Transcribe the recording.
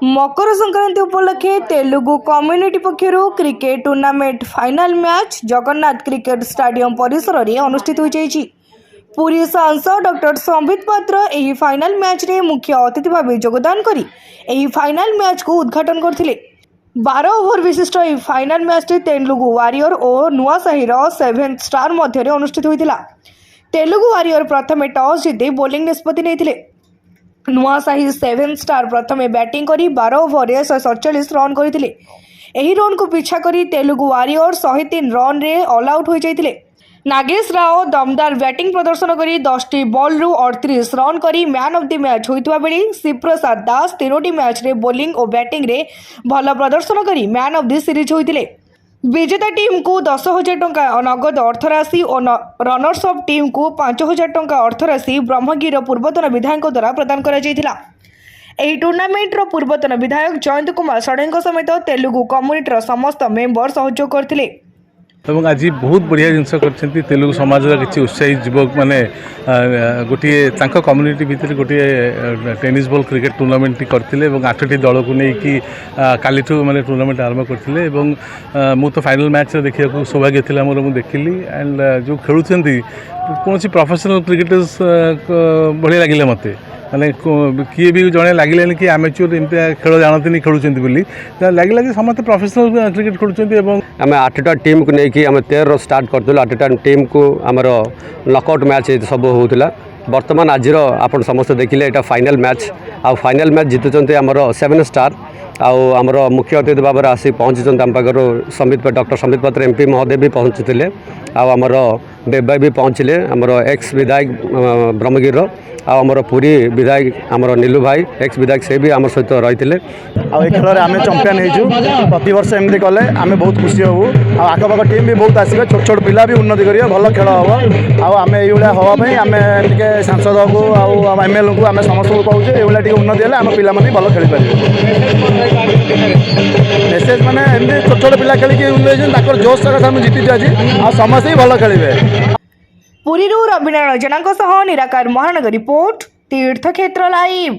मकर संक्रांति उपलक्षे तेलुगु कम्युनिटी पक्षर cricket tournament final match Jagannath cricket stadium परिसर में अनुष्ठित होइछि। पुरी सांसद डॉक्टर संबित पात्र एही फाइनल मैच रे मुख्य अतिथि भाव योगदान करी एही फाइनल मैच को उद्घाटन करथिले। 12 ओवर विशिष्ट एही फाइनल मैच तेलुगु वारियर और नुआसाही 7 स्टार मध्य अनुष्ठित होइतिला। तेलुगु वारियर प्रथमे टॉस जीति बोलिंग निष्पत्ति नेइथिले। नुआसाही 7 स्टार प्रथमे बैटिंग करी 12 ओवर 147 रन करथिले। एही रन को पीछा करी तेलुगु वारियर 103 रन रे ऑल आउट हो जाइतिले। नागेश राव दमदार बैटिंग प्रदर्शन करी 10टी बॉल रु 38 रन करी मैन ऑफ द मैच होइतबा बेली शिवप्रसाद दास 3टी मैच रे बॉलिंग और बैटिंग रे भल प्रदर्शन करी मैन ऑफ द सीरीज होइतिले। विजेता टीम को 10,000 टंका नगद अर्थराशि और रनर्स अफ टीम को 5,000 टंका अर्थराशि ब्रह्मगिर पूर्वतन विधायक द्वारा प्रदान करा जायतिला। एही टूर्नामेंट रो पूर्वतन विधायक जयंत कुमार षडंग समेत तेलुगु कम्युनिटी समस्त मेंबर सहयोग करथिले। এবং আজি বহুত বঢ়িয়া জিনিস করছেন তেলুগু সমাজের কিছু উৎসাহী যুবক মানে গোটিয়ে তাঙ্ক কম্যুনিটি ভিতরে গোটিয়ে টেনিস বল ক্রিকেট টুর্নামেন্ট করলে এবং 8টি দলକୁ নেইকি কালিঠু মানে টুর্নামেন্ট আরম্ভ করলে এবং মু তো ফাইনাল ম্যাচ দেখা সৌভাগ্য লা মোর মু দেখিলি এন্ড যে খেলুছেন কোনসি প্রফেশনাল ক্রিকেটর্স বঢ়িয়া লাগিলে মতে মানে किए भी जड़े लगे कि आमेच्योर एमती खेल जानते खेलुंट बोली लगे कि समस्त प्रोफेशनल क्रिकेट खेलुं। आम 8टा टीम को लेकिन आम 13 स्टार्ट करूँ। 8टा टीम को आमर नकआउट मैच सब होता बर्तमान आज आप समस्त देखिले यहाँ फाइनल मैच आ फाइनल मैच जीतुंट आमर 7 स्टार आमर मुख्य अतिथि भाव में आसी पहुँची आम पाखर डॉक्टर संबित पात्र एमपी महोदय भी पहुँचुते आमर देव भाई भी पहुँचले आमर एक्स विधायक ब्रह्मगिर आमर पुरी विधायक आमर नीलू भाई एक्स विधायक से भी आम सहित रही खेल आम चंपियन हो प्रत वर्ष एमती कले आम बहुत खुशी हूँ। आखपाख टीम भी बहुत आसवे छोट छोट पिला भी उन्नति करेंगे भल खेल हम आम ये हाँपाई आम टे सांसद को एमएलए को आम समस्त को कहूँ ये उन्नति है आम पे भल खेल पारे मेसेज मैंने एमती छोट छोट पिला खेल जोश सकाश आम जीति आज समस्त ही भल खेलेंगे। पुरी रविनारायण जना निराकार महानगर रिपोर्ट तीर्थक्षेत्र लाइव।